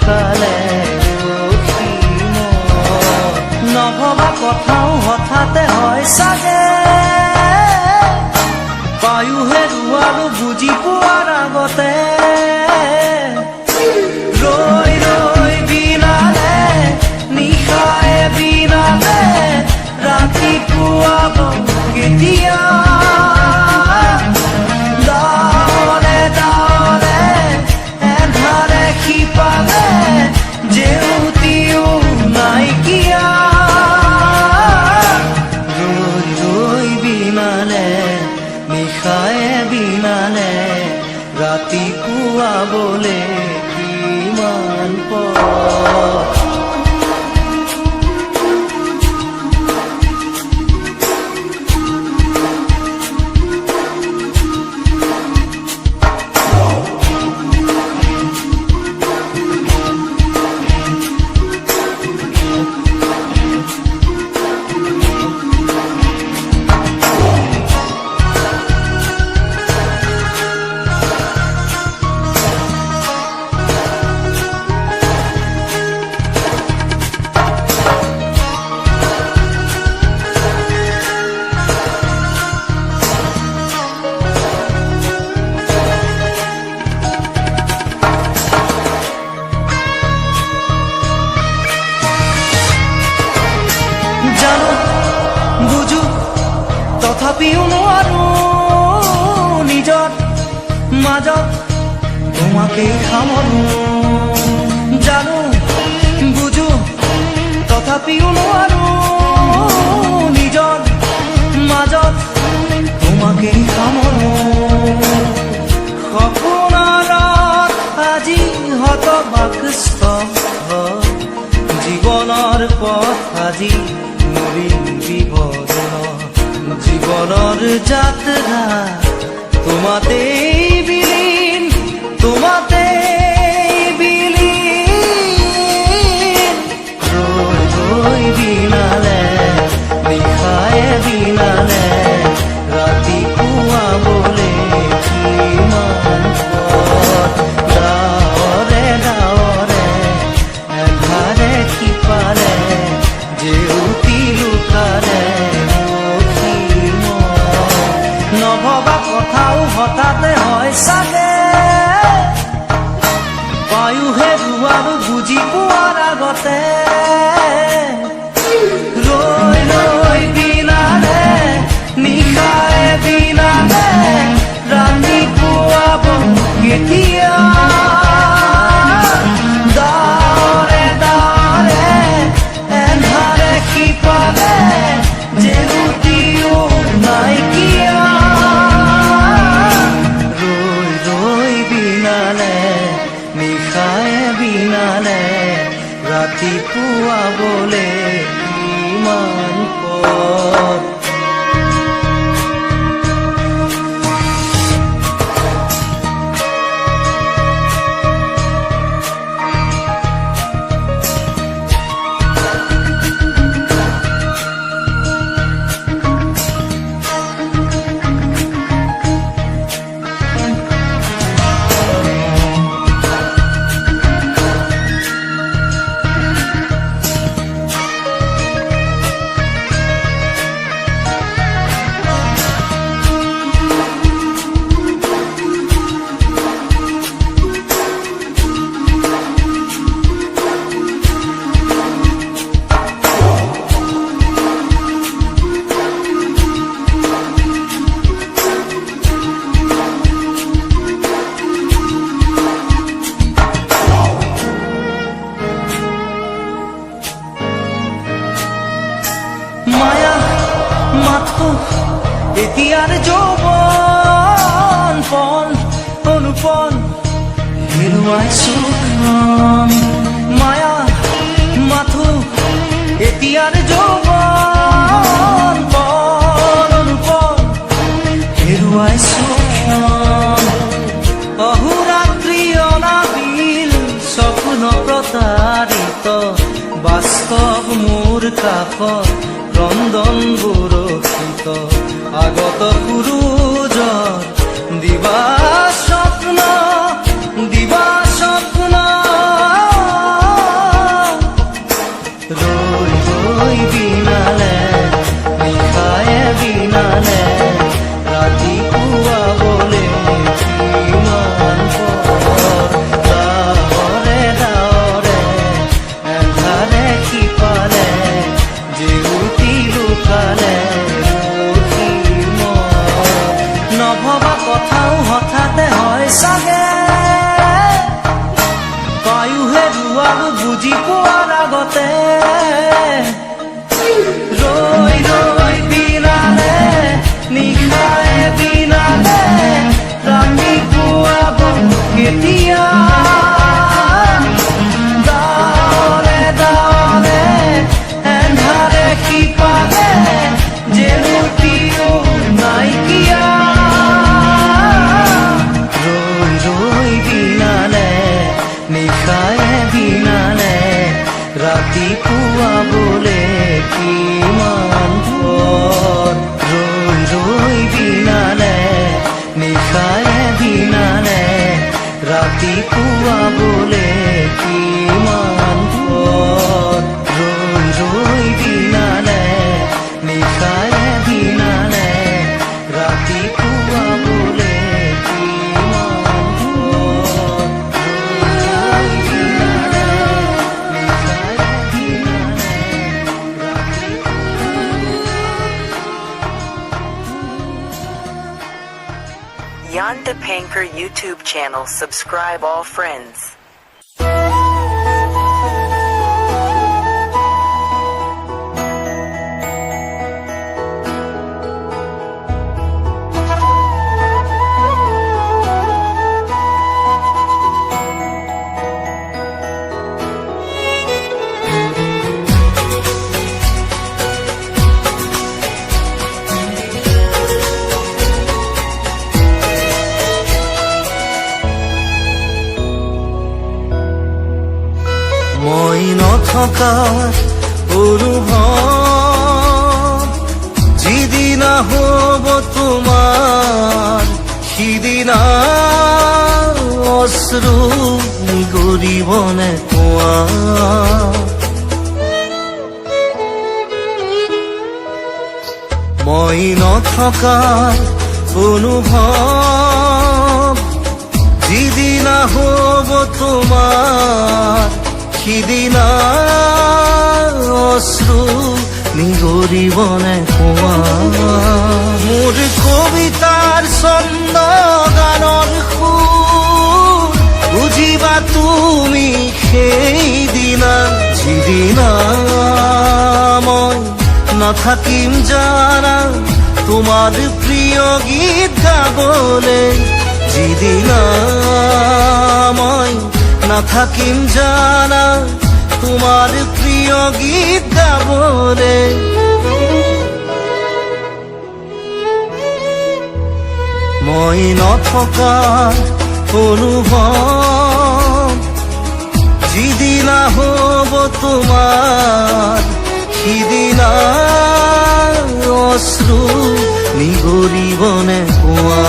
লুকালে নভবা কথাও হঠাতে হয় চাগে পায়ুহে ৰুৱাৰো বুজি পোৱাৰ আগতে ৰৈ ৰৈ বিনালে নিশায়ে বিনালে ৰাতিপুৱা কেতিয়া ডাৱৰে ডাৱৰে এন্ধাৰে শিপালে জেউতিও নাইকিয়া ৰৈ ৰৈ বিনালে নিশায়ে বিনালে ৰাতিপুৱা বোলে কিমান পৰ বুঝো তথাপিও নোৱাৰো নিজৰ মাজত তোমাকেই সামৰো জানো বুঝো তথাপিও নোৱাৰো নিজৰ মাজত তোমাকেই সামৰো সপোনত আজি হতবাকস্থ জীৱনৰ পথ আজি জীবনৰ যাত্ৰা তোমাতেই বিলীন তোমাতেই বিলীন ৰৈ ৰৈ বিনালে নিশায়ে বিনালে ৰাতিপুৱা বোলে কিমান পৰ ডাৱৰে ডাৱৰে এন্ধাৰে শিপালে জেউতি লুকালে নভবা কথাও হঠাতে হয় চাগে পায়ুহে ৰুৱাৰো বুজি পোৱাৰ আগতে ৰৈ ৰৈ বিনালে নিশায়ে বিনালে ৰাতিপুৱা কেতিয়া ডাৱৰে ডাৱৰে এন্ধাৰে শিপালে জেউতিও নাইকিয়া ৰৈ ৰৈ বিনালে নিশায়ে বিনালে ৰাতিপুৱা বোলে কিমান পৰ মায়া মাথো এতিয়াৰ যৌৱন পণ অনুপণ হেৰুৱাইছো মায়া মাথো এতিয়াৰ যৌৱন পণ অনুপণ হেৰুৱাইছো অহোৰাত্ৰি অনাবিল স্বপ্ন প্ৰতাৰিত বাস্তৱ মোৰ কাষত ক্ৰন্দন বুৰসিত আগত সূৰুজৰ দিবা স্বপ্ন বুজি পোৱাৰ আগতে ৰৈ ৰৈ বিনালে নিশায়ে বিনালে ৰাতি পুৱাব কেতিয়া দাৱৰে দাৱৰে এন্ধাৰে সিপাৰে জেলুটিও নাইকিয়া ৰৈ ৰৈ বিনালে নিশায়ে বিনালে ৰাতি পুৱাবলে কিমান পথ ৰৈ ৰৈ বিনালে নিশায়ে বিনালে ৰাতি পুৱাবলে কিমান পথ ৰৈ ৰৈ বিনালে নিশায়ে বিনালে ৰাতি পুৱাবলে কিমান পথ ৰৈ বিনালে নিশায়ে বিনালে ৰাতি Jan de Panker YouTube channel. Subscribe all friends. মই নথকাৰ অনুভৱ যিদিনা হ'ব তোমাৰ সিদিনা অশ্ৰু নিগৰিবনে কোৱা মই নথকাৰ অনুভৱ যিদিনা হ'ব তোমাৰ সিদিনা অশ্ৰু নিগৰিবনে কোৱা মোৰ কবিতাৰ ছন্দ গানৰ সুৰ বুজিবা তুমি সেইদিনা যিদিনা মই নাথাকিম জানা তোমাৰ প্ৰিয় গীত গাবলে যিদিনা মই নাথাকিম জানা তোমাৰ প্ৰিয় গীত গাবলে মই নথকাৰ অনুভৱ যিদিনা হ'ব তোমাৰ সিদিনা অশ্ৰু নিগৰিবনে কোৱা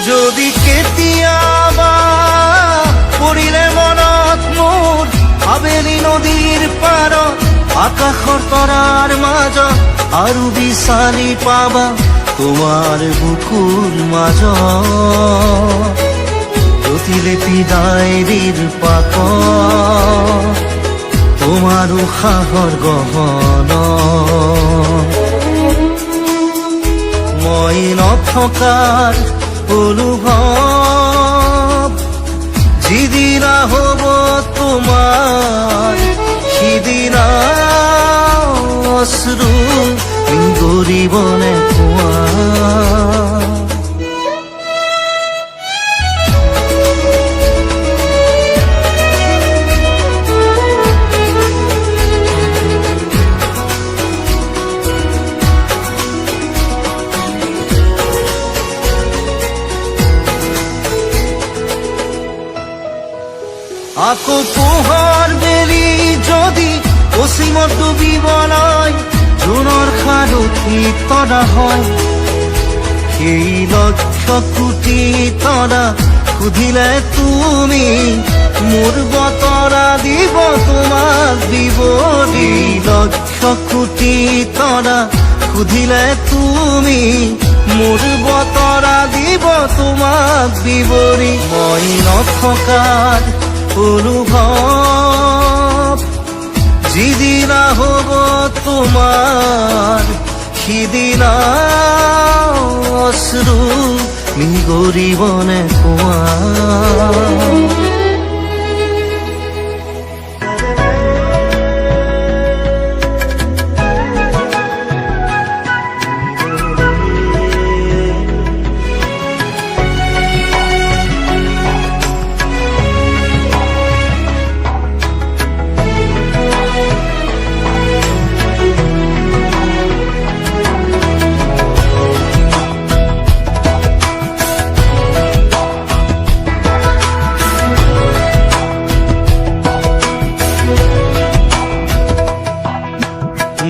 যদি কেতিয়াবা পৰিলে মনত মোৰ আবেলি নদীৰ পাৰত আকাশৰ তৰাৰ মাজত আৰু বিচাৰি পাবা তোমাৰ বুকুৰ মাজত প্ৰতিলিপি ডায়েৰীৰ পাকত তোমাৰ উশাহৰ গহনা মই নথকাৰ অনুভৱ যিদিনা হ'ব তোমাৰ সিদিনা অশ্ৰু নিগৰিবনে কোৱা আকৌ পোহৰ বেলি যদি অসীমত ডুবিবলৈ জোনৰ সাৰথি তৰা হয় সেই লক্ষ কোটি তৰা সুধিলে তুমি মোৰ বতৰা দিব তোমাক দিব লক্ষ কোটি তৰা সুধিলে তুমি মোৰ বতৰা দিব তোমাক বিৱৰি মই নথকাৰ অনুভৱ যিদিনা হ'ব তোমাৰ সিদিনা অশ্ৰু নিগৰিবনে কোৱা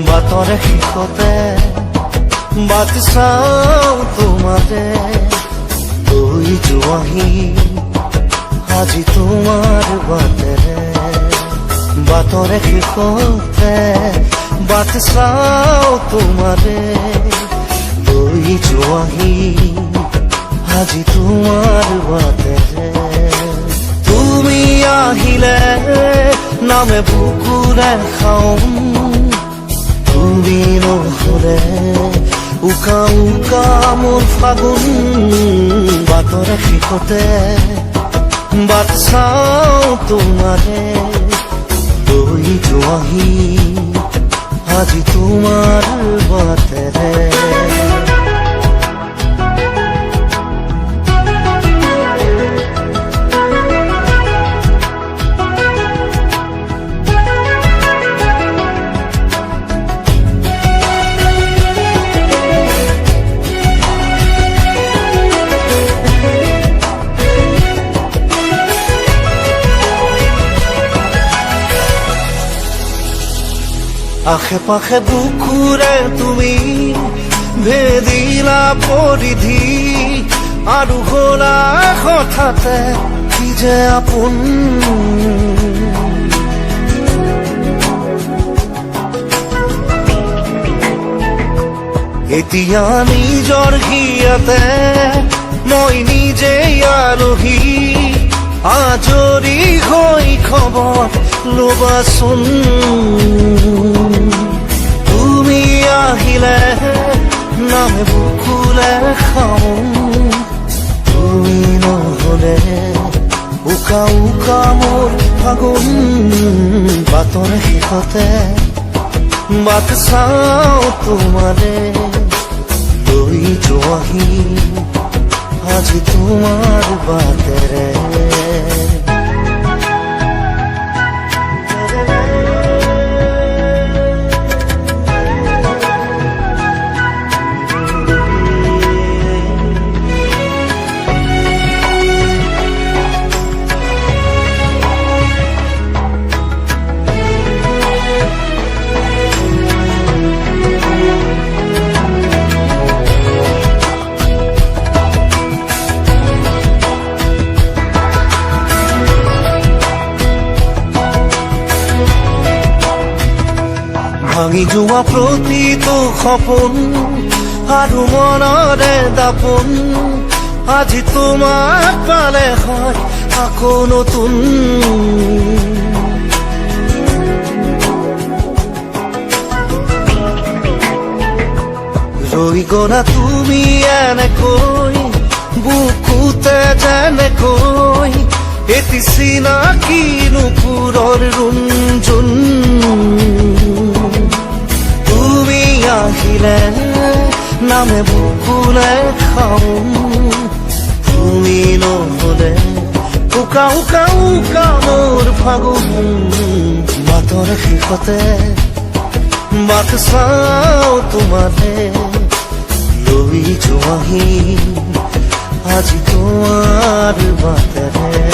বাটৰ শেষতে বাট চাওঁ তোমাৰে গৈ যোৱাহি আজি তোমাৰ বাটেৰে বাটৰ শেষতে বাট চাওঁ তোমাৰে গৈ যোৱাহি আজি তোমাৰ বাটেৰে তুমি আহিলে নামে বুকুৰে খাওঁ তুমি নহলে উকা উকা মোৰ ফাগুন বাটৰ শেষতে বাট চাওঁ তোমাৰে গৈ যোৱাহি আজি তোমাৰ বাটেৰে আশে পাশে বুকুৰে তুমি ভেদিলা পৰিধি আৰু হলা হঠাতে কি যে আপোন এতিয়া নিজৰ হিয়াতে মই নিজে আলহী আজৰি হৈ খবৰ ল'বাচোন তুমি আহিলে নামে বুকুলে খাওঁ তুমি নহলে উকা উকা মোৰ ফাগুন বাটৰ শেষতে বাট চাওঁ তোমাৰে গৈ যোৱাহি আজি তোমাৰ বাটেৰে ভাঙি যোৱা প্ৰতিটো সপোন আৰু মনৰে দাপোন আজি তোমাক পালে হয় আকৌ নতুন ৰৈ গলা তুমি এনেকৈ বুকুতে যেনেকৈ এটি চিনাকি নুপুৰৰ ৰুণজুন তুমি আহিলে নামে বুকুলে খাওঁ তুমি নহলে উকা উকা উকা মোৰ ফাগুন বাটৰ শেষতে বাট চাওঁ তোমাৰে লৈ যোৱাহি আজি তোমাৰ বাটেৰে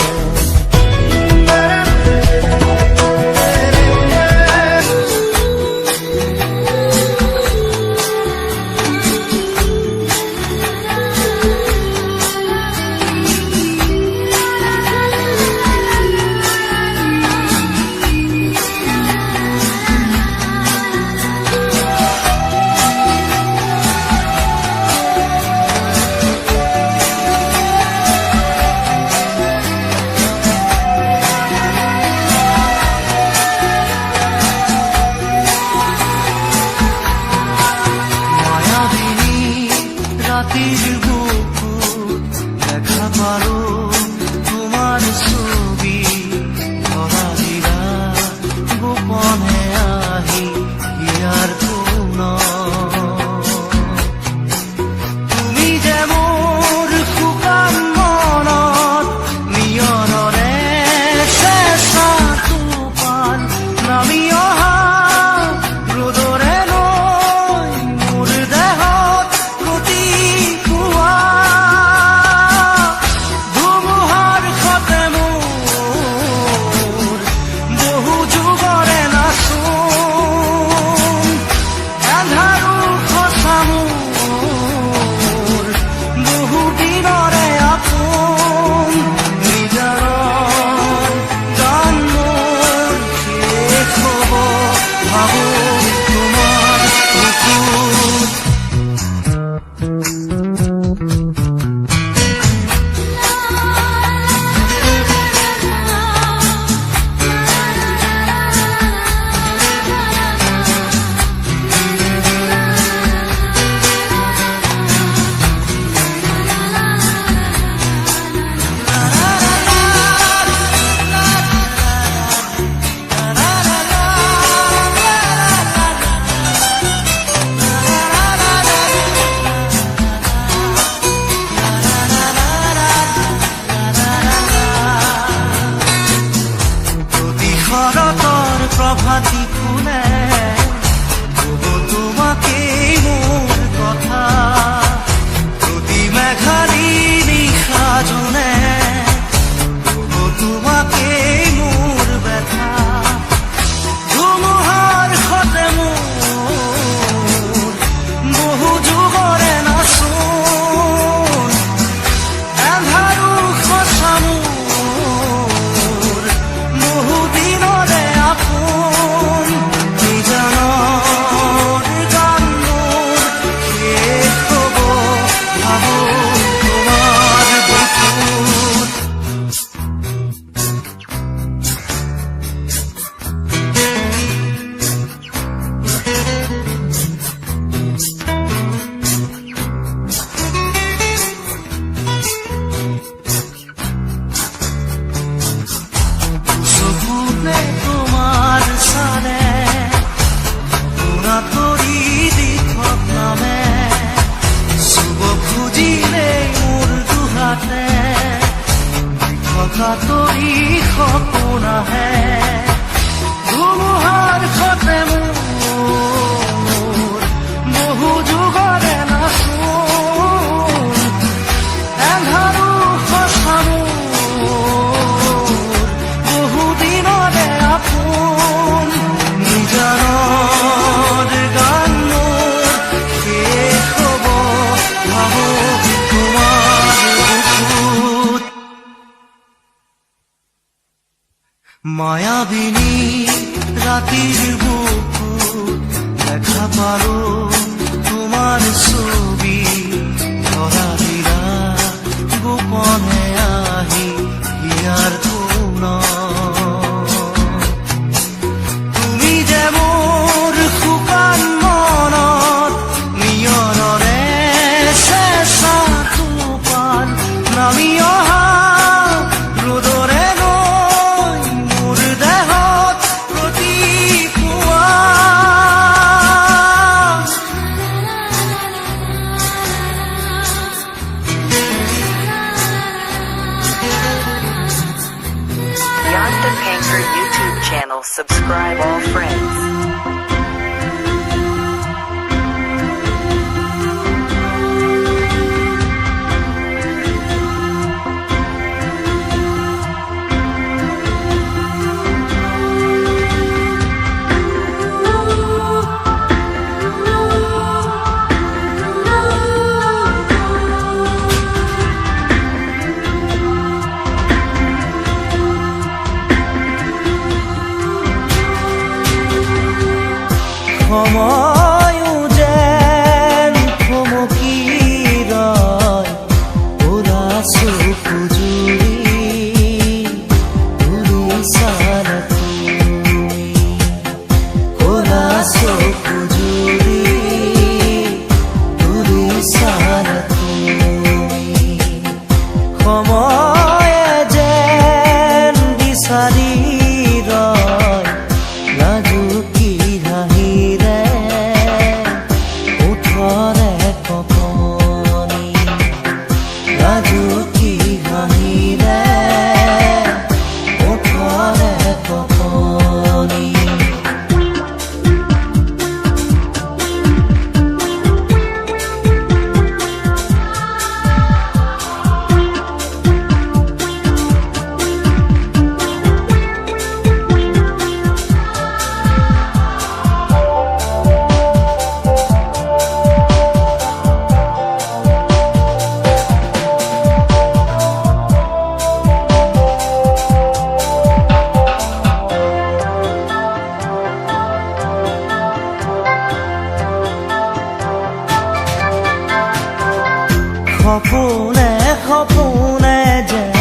মায়াবিনী রাতের বুকু দেখা পারো তোমার ছবি ধরা দিলা গোপনে আহি ইয়ার কোন তুমি যে মোর শুকান মনত নিয়ৰৰে চেঁচা টোপাল নামি অহা ৰ'দৰে নৈ মোৰ দেহত প্ৰতিপুৱা Beyond the Painter YouTube channel. Subscribe all friends. সময়ো যেন থমকি ৰয় ওৰা চকু জুৰি ঘূৰি চালা তুমি ওৰা চকু জুৰি ঘূৰি চালা তুমি সময়ে যেন বিচাৰি ৰয় লাজুকী হাঁহিৰে ওঠৰে কপনি লাজুকী হাঁহিৰে ওঠৰে কপনি সপোনে সপোনে যে